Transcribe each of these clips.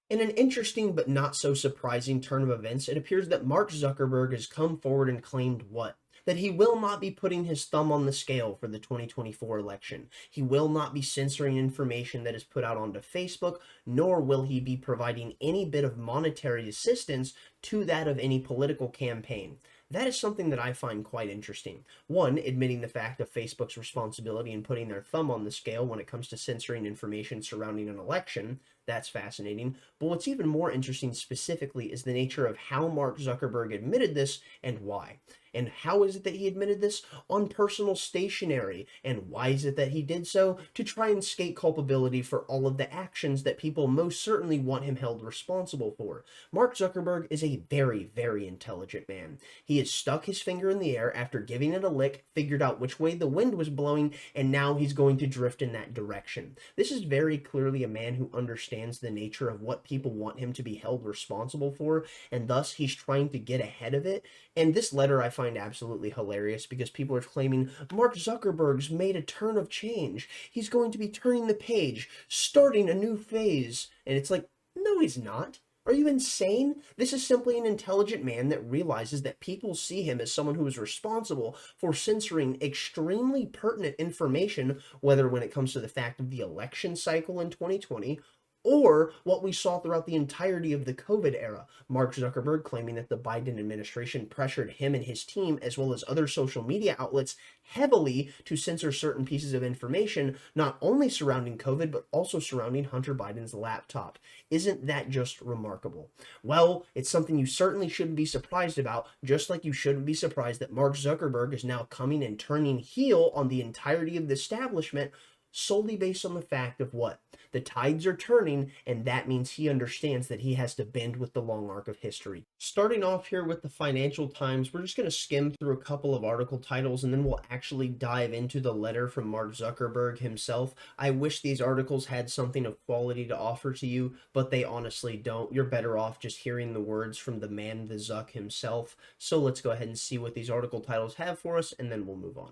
In an interesting but not so surprising turn of events, it appears that Mark Zuckerberg has come forward and claimed what? That he will not be putting his thumb on the scale for the 2024 election. He will not be censoring information that is put out onto Facebook, nor will he be providing any bit of monetary assistance to that of any political campaign. That is something that I find quite interesting. One, admitting the fact of Facebook's responsibility in putting their thumb on the scale when it comes to censoring information surrounding an election. That's fascinating. But what's even more interesting specifically is the nature of how Mark Zuckerberg admitted this and why. And how is it that he admitted this? On personal stationery. And why is it that he did so? To try and skate culpability for all of the actions that people most certainly want him held responsible for. Mark Zuckerberg is a very, very intelligent man. He has stuck his finger in the air after giving it a lick, figured out which way the wind was blowing, and now he's going to drift in that direction. This is very clearly a man who understands the nature of what people want him to be held responsible for, and thus he's trying to get ahead of it. And this letter I find absolutely hilarious because people are claiming Mark Zuckerberg's made a turn of change. He's going to be turning the page, starting a new phase. And it's like, no, he's not. Are you insane? This is simply an intelligent man that realizes that people see him as someone who is responsible for censoring extremely pertinent information, whether when it comes to the fact of the election cycle in 2020 or what we saw throughout the entirety of the COVID era. Mark Zuckerberg claiming that the Biden administration pressured him and his team, as well as other social media outlets, heavily to censor certain pieces of information, not only surrounding COVID, but also surrounding Hunter Biden's laptop. Isn't that just remarkable? Well, it's something you certainly shouldn't be surprised about, just like you shouldn't be surprised that Mark Zuckerberg is now coming and turning heel on the entirety of the establishment solely based on the fact of what? The tides are turning, and that means he understands that he has to bend with the long arc of history. Starting off here with the Financial Times, we're just going to skim through a couple of article titles, and then we'll actually dive into the letter from Mark Zuckerberg himself. I wish these articles had something of quality to offer to you, but they honestly don't. You're better off just hearing the words from the man, the Zuck himself. So let's go ahead and see what these article titles have for us, and then we'll move on.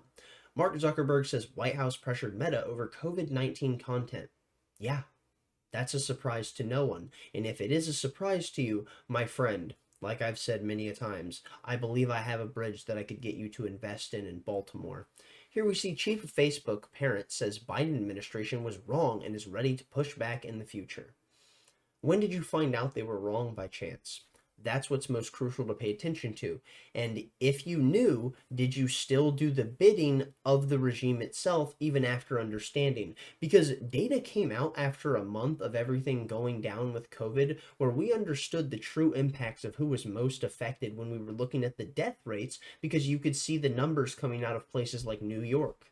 Mark Zuckerberg says White House pressured Meta over COVID-19 content. Yeah, that's a surprise to no one. And if it is a surprise to you, my friend, like I've said many a times, I believe I have a bridge that I could get you to invest in Baltimore. Here we see Chief of Facebook Parent says Biden administration was wrong and is ready to push back in the future. When did you find out they were wrong by chance? That's what's most crucial to pay attention to. And if you knew, did you still do the bidding of the regime itself even after understanding? Because data came out after a month of everything going down with COVID, where we understood the true impacts of who was most affected when we were looking at the death rates, because you could see the numbers coming out of places like New York.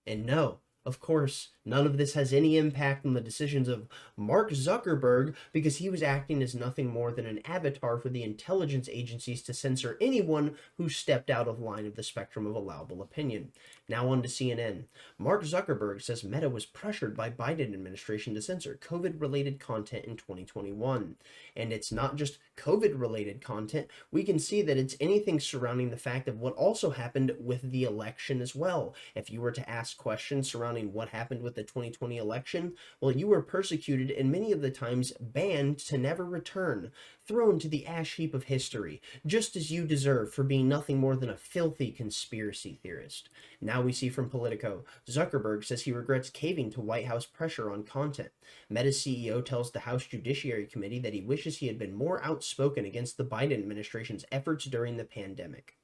And no, of course, none of this has any impact on the decisions of Mark Zuckerberg because he was acting as nothing more than an avatar for the intelligence agencies to censor anyone who stepped out of line of the spectrum of allowable opinion. Now on to CNN. Mark Zuckerberg says Meta was pressured by Biden administration to censor COVID-related content in 2021. And it's not just COVID-related content. We can see that it's anything surrounding the fact of what also happened with the election as well. If you were to ask questions surrounding what happened with the 2020 election, well, you were persecuted and many of the times banned to never return, thrown to the ash heap of history, just as you deserve for being nothing more than a filthy conspiracy theorist. Now we see from Politico, Zuckerberg says he regrets caving to White House pressure on content. Meta's CEO tells the House Judiciary Committee that he wishes he had been more outspoken against the Biden administration's efforts during the pandemic.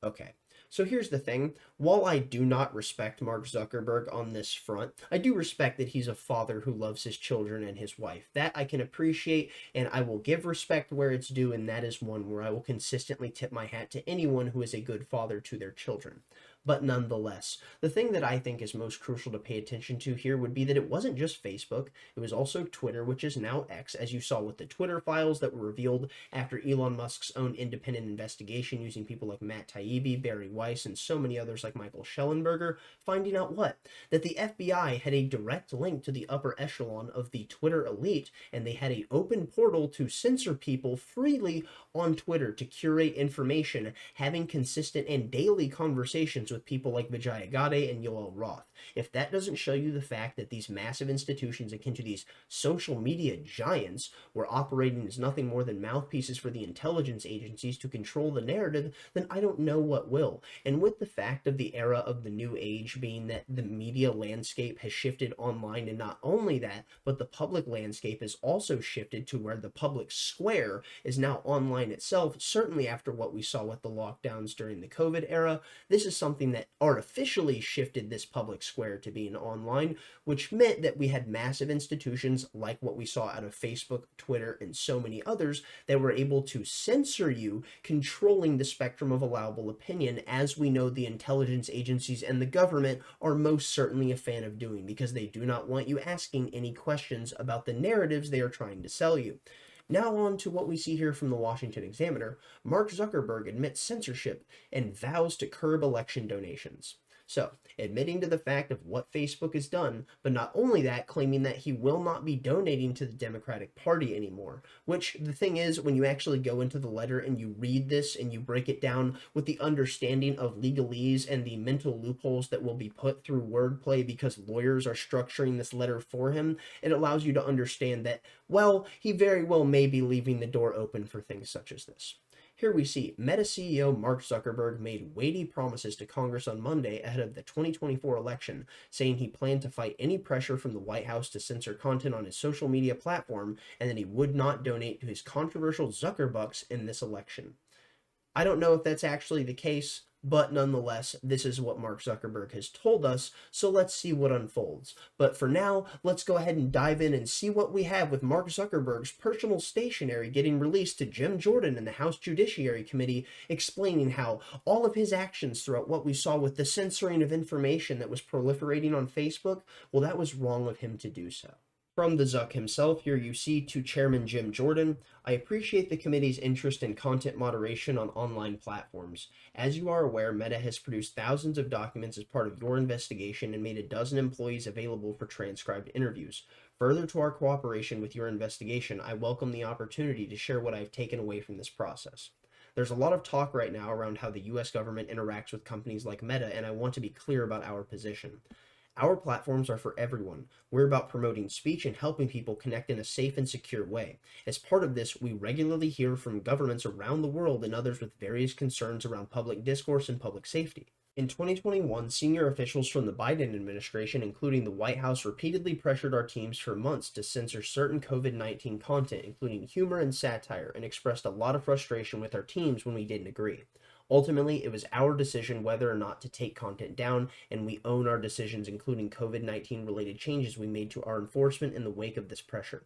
Okay. So here's the thing. While I do not respect Mark Zuckerberg on this front, I do respect that he's a father who loves his children and his wife. That I can appreciate, and I will give respect where it's due, and that is one where I will consistently tip my hat to anyone who is a good father to their children. But nonetheless, the thing that I think is most crucial to pay attention to here would be that it wasn't just Facebook, it was also Twitter, which is now X, as you saw with the Twitter files that were revealed after Elon Musk's own independent investigation using people like Matt Taibbi, Barry Weiss, and so many others like Michael Schellenberger, finding out what? That the FBI had a direct link to the upper echelon of the Twitter elite, and they had an open portal to censor people freely on Twitter to curate information, having consistent and daily conversations with people like Vijaya Gadde and Yoel Roth. If that doesn't show you the fact that these massive institutions akin to these social media giants were operating as nothing more than mouthpieces for the intelligence agencies to control the narrative, then I don't know what will. And with the fact of the era of the new age being that the media landscape has shifted online, and not only that, but the public landscape has also shifted to where the public square is now online itself, certainly after what we saw with the lockdowns during the COVID era, this is something that artificially shifted this public square to being online, which meant that we had massive institutions like what we saw out of Facebook, Twitter, and so many others that were able to censor you, controlling the spectrum of allowable opinion, as we know the intelligence agencies and the government are most certainly a fan of doing, because they do not want you asking any questions about the narratives they are trying to sell you. Now on to what we see here from the Washington Examiner. Mark Zuckerberg admits censorship and vows to curb election donations. So, admitting to the fact of what Facebook has done, but not only that, claiming that he will not be donating to the Democratic Party anymore. Which, the thing is, when you actually go into the letter and you read this and you break it down with the understanding of legalese and the mental loopholes that will be put through wordplay because lawyers are structuring this letter for him, it allows you to understand that, well, he very well may be leaving the door open for things such as this. Here we see Meta CEO Mark Zuckerberg made weighty promises to Congress on Monday ahead of the 2024 election, saying he planned to fight any pressure from the White House to censor content on his social media platform, and that he would not donate to his controversial Zuckerbucks in this election. I don't know if that's actually the case, but nonetheless, this is what Mark Zuckerberg has told us, so let's see what unfolds. But for now, let's go ahead and dive in and see what we have with Mark Zuckerberg's personal stationery getting released to Jim Jordan and the House Judiciary Committee, explaining how all of his actions throughout what we saw with the censoring of information that was proliferating on Facebook, well, that was wrong of him to do so. From the Zuck himself, here you see to Chairman Jim Jordan, I appreciate the committee's interest in content moderation on online platforms. As you are aware, Meta has produced thousands of documents as part of your investigation and made a dozen employees available for transcribed interviews. Further to our cooperation with your investigation, I welcome the opportunity to share what I've taken away from this process. There's a lot of talk right now around how the US government interacts with companies like Meta, and I want to be clear about our position. Our platforms are for everyone. We're about promoting speech and helping people connect in a safe and secure way. As part of this, we regularly hear from governments around the world and others with various concerns around public discourse and public safety. In 2021, senior officials from the Biden administration, including the White House, repeatedly pressured our teams for months to censor certain COVID-19 content, including humor and satire, and expressed a lot of frustration with our teams when we didn't agree. Ultimately, it was our decision whether or not to take content down, and we own our decisions, including COVID-19 related changes we made to our enforcement in the wake of this pressure.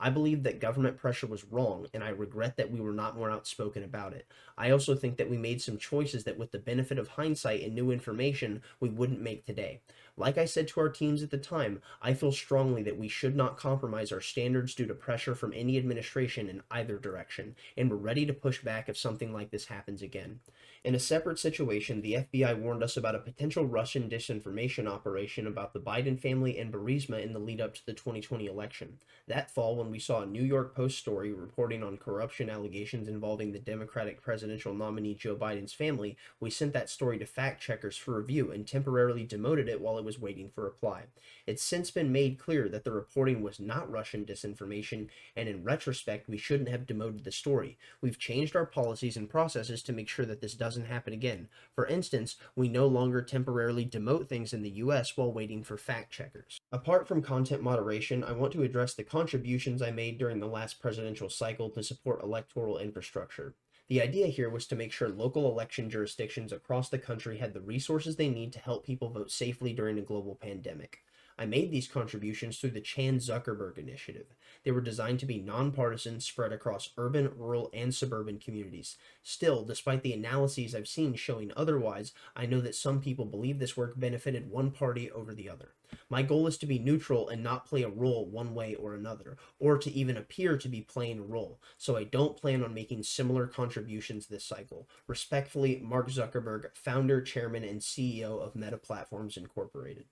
I believe that government pressure was wrong, and I regret that we were not more outspoken about it. I also think that we made some choices that, with the benefit of hindsight and new information, we wouldn't make today. Like I said to our teams at the time, I feel strongly that we should not compromise our standards due to pressure from any administration in either direction, and we're ready to push back if something like this happens again. In a separate situation, the FBI warned us about a potential Russian disinformation operation about the Biden family and Burisma in the lead up to the 2020 election. That fall, when we saw a New York Post story reporting on corruption allegations involving the Democratic presidential nominee Joe Biden's family, we sent that story to fact checkers for review and temporarily demoted it while it was waiting for reply. It's since been made clear that the reporting was not Russian disinformation, and in retrospect, we shouldn't have demoted the story. We've changed our policies and processes to make sure that this doesn't happen again. For instance, we no longer temporarily demote things in the US while waiting for fact checkers. Apart from content moderation, I want to address the contributions I made during the last presidential cycle to support electoral infrastructure. The idea here was to make sure local election jurisdictions across the country had the resources they need to help people vote safely during a global pandemic. I made these contributions through the Chan Zuckerberg Initiative. They were designed to be nonpartisan, spread across urban, rural, and suburban communities. Still, despite the analyses I've seen showing otherwise, I know that some people believe this work benefited one party over the other. My goal is to be neutral and not play a role one way or another, or to even appear to be playing a role, so I don't plan on making similar contributions this cycle. Respectfully, Mark Zuckerberg, founder, chairman, and CEO of Meta Platforms Incorporated.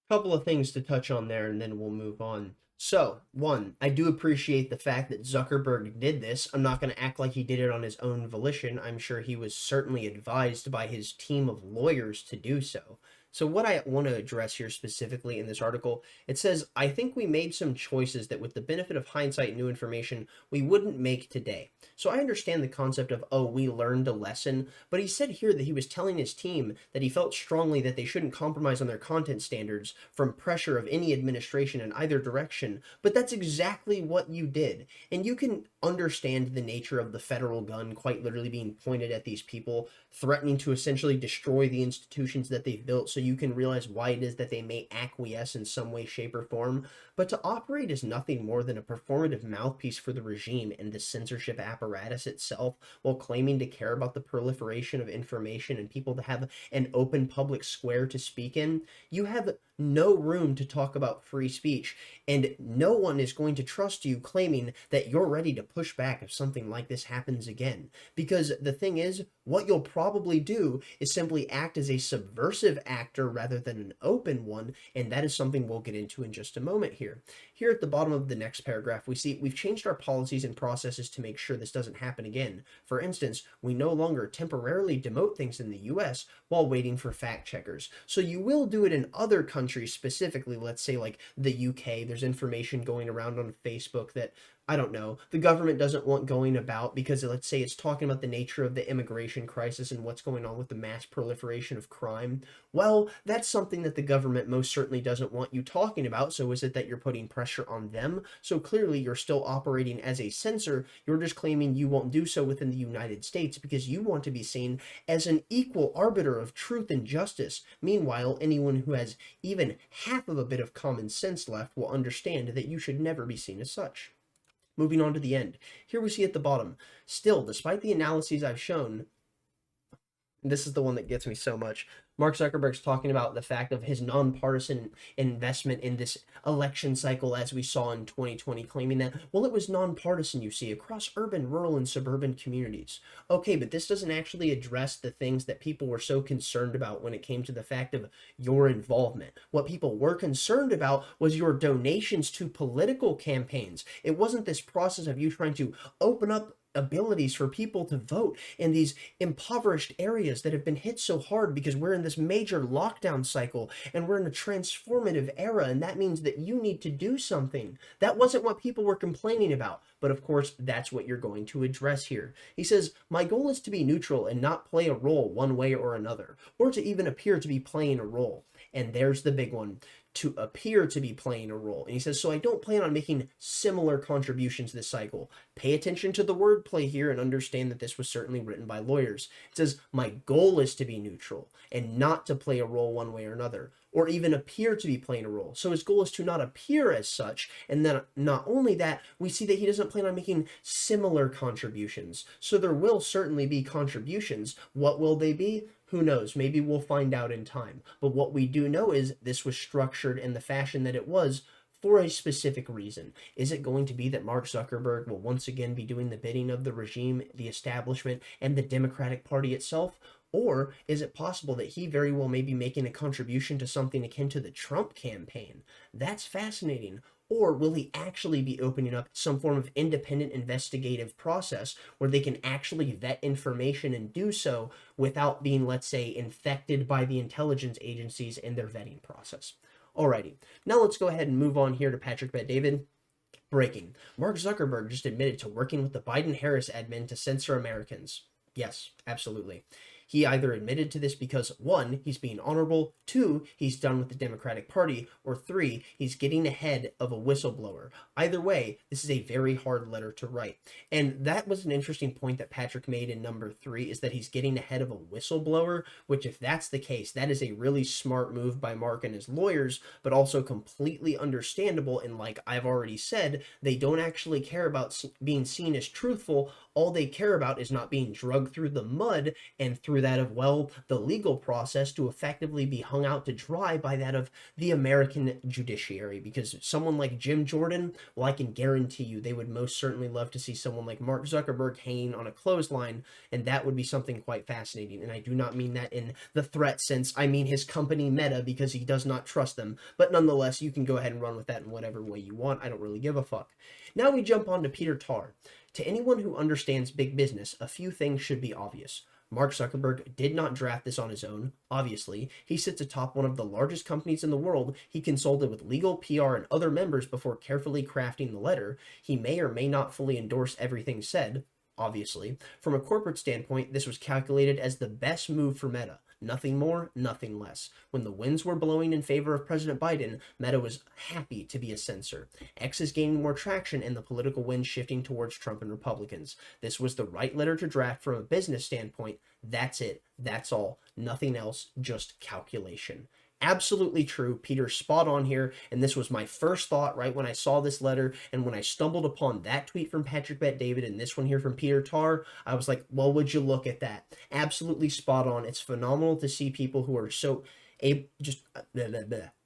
Couple of things to touch on there, and then we'll move on. So, one, I do appreciate the fact that Zuckerberg did this. I'm not going to act like he did it on his own volition. I'm sure he was certainly advised by his team of lawyers to do so. So, what I want to address here specifically in this article, it says, I think we made some choices that, with the benefit of hindsight and new information, we wouldn't make today. So, I understand the concept of, oh, we learned a lesson, but he said here that he was telling his team that he felt strongly that they shouldn't compromise on their content standards from pressure of any administration in either direction. But that's exactly what you did. And you can understand the nature of the federal gun quite literally being pointed at these people, threatening to essentially destroy the institutions that they've built, so you can realize why it is that they may acquiesce in some way, shape, or form. But to operate as nothing more than a performative mouthpiece for the regime and the censorship apparatus itself, while claiming to care about the proliferation of information and people to have an open public square to speak in, you have no room to talk about free speech, and no one is going to trust you claiming that you're ready to push back if something like this happens again. Because the thing is, what you'll probably do is simply act as a subversive actor rather than an open one, and that is something we'll get into in just a moment here. Here at the bottom of the next paragraph, we see we've changed our policies and processes to make sure this doesn't happen again. For instance, we no longer temporarily demote things in the US while waiting for fact checkers. So you will do it in other countries specifically, let's say like the UK. There's information going around on Facebook that, I don't know, the government doesn't want going about because, let's say, it's talking about the nature of the immigration crisis and what's going on with the mass proliferation of crime. Well, that's something that the government most certainly doesn't want you talking about. So is it that you're putting pressure on them? So clearly you're still operating as a censor. You're just claiming you won't do so within the United States because you want to be seen as an equal arbiter of truth and justice. Meanwhile, anyone who has even half of a bit of common sense left will understand that you should never be seen as such. Moving on to the end. Here we see at the bottom, still, despite the analyses I've shown, this is the one that gets me so much. Mark Zuckerberg's talking about the fact of his nonpartisan investment in this election cycle, as we saw in 2020, claiming that, well, it was nonpartisan, you see, across urban, rural, and suburban communities. Okay, but this doesn't actually address the things that people were so concerned about when it came to the fact of your involvement. What people were concerned about was your donations to political campaigns. It wasn't this process of you trying to open up abilities for people to vote in these impoverished areas that have been hit so hard because we're in this major lockdown cycle and we're in a transformative era, and that means that you need to do something. That wasn't what people were complaining about, but of course that's what you're going to address here. He says, my goal is to be neutral and not play a role one way or another, or to even appear to be playing a role. And there's the big one, to appear to be playing a role. And he says, so I don't plan on making similar contributions this cycle. Pay attention to the wordplay here and understand that this was certainly written by lawyers. It says, my goal is to be neutral and not to play a role one way or another, or even appear to be playing a role. So his goal is to not appear as such. And then not only that, we see that he doesn't plan on making similar contributions. So there will certainly be contributions. What will they be? Who knows? Maybe we'll find out in time. But what we do know is this was structured in the fashion that it was for a specific reason. Is it going to be that Mark Zuckerberg will once again be doing the bidding of the regime, the establishment, and the Democratic Party itself? Or is it possible that he very well may be making a contribution to something akin to the Trump campaign? That's fascinating. Or will he actually be opening up some form of independent investigative process where they can actually vet information and do so without being, let's say, infected by the intelligence agencies in their vetting process? Alrighty, now let's go ahead and move on here to Patrick Bet-David. Breaking. Mark Zuckerberg just admitted to working with the Biden-Harris admin to censor Americans. Yes, absolutely. He either admitted to this because, one, he's being honorable, two, he's done with the Democratic Party, or three, he's getting ahead of a whistleblower. Either way, this is a very hard letter to write. And that was an interesting point that Patrick made in number 3, is that he's getting ahead of a whistleblower, which, if that's the case, that is a really smart move by Mark and his lawyers, but also completely understandable. And like I've already said, they don't actually care about being seen as truthful. All they care about is not being dragged through the mud and through through that of, well, the legal process to effectively be hung out to dry by that of the American judiciary. Because someone like Jim Jordan, well, I can guarantee you they would most certainly love to see someone like Mark Zuckerberg hanging on a clothesline, and that would be something quite fascinating. And I do not mean that in the threat sense. I mean his company Meta, because he does not trust them. But nonetheless, you can go ahead and run with that in whatever way you want. I don't really give a fuck. Now we jump on to Peter Tarr. To anyone who understands big business, a few things should be obvious. Mark Zuckerberg did not draft this on his own, obviously. He sits atop one of the largest companies in the world. He consulted with legal, PR, and other members before carefully crafting the letter. He may or may not fully endorse everything said, obviously. From a corporate standpoint, this was calculated as the best move for Meta. Nothing more, nothing less. When the winds were blowing in favor of President Biden, Meta was happy to be a censor. X is gaining more traction and the political wind shifting towards Trump and Republicans. This was the right letter to draft from a business standpoint. That's it. That's all. Nothing else, just calculation. Absolutely true. Peter's spot on here, and this was my first thought right when I saw this letter, and when I stumbled upon that tweet from Patrick Bet-David and this one here from Peter Tarr, I was like, well, would you look at that? Absolutely spot on. It's phenomenal to see people who are so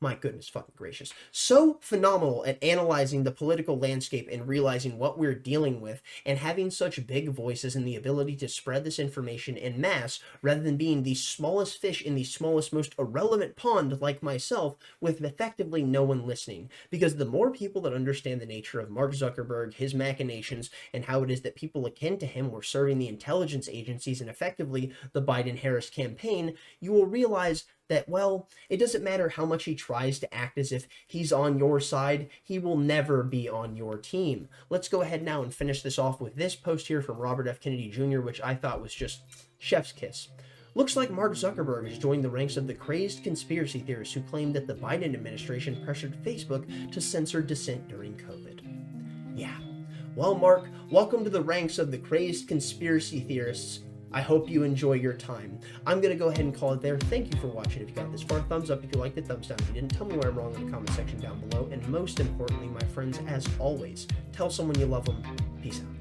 my goodness fucking gracious, so phenomenal at analyzing the political landscape and realizing what we're dealing with, and having such big voices and the ability to spread this information en masse rather than being the smallest fish in the smallest, most irrelevant pond like myself, with effectively no one listening. Because the more people that understand the nature of Mark Zuckerberg, his machinations, and how it is that people akin to him were serving the intelligence agencies and effectively the Biden-Harris campaign, you will realize that, well, it doesn't matter how much he tries to act as if he's on your side, he will never be on your team. Let's go ahead now and finish this off with this post here from Robert F. Kennedy Jr., which I thought was just chef's kiss. Looks like Mark Zuckerberg has joined the ranks of the crazed conspiracy theorists who claim that the Biden administration pressured Facebook to censor dissent during COVID. Yeah. Well, Mark, welcome to the ranks of the crazed conspiracy theorists. I hope you enjoy your time. I'm going to go ahead and call it there. Thank you for watching. If you got this far, thumbs up. If you liked it, thumbs down. If you didn't, tell me where I'm wrong in the comment section down below. And most importantly, my friends, as always, tell someone you love them. Peace out.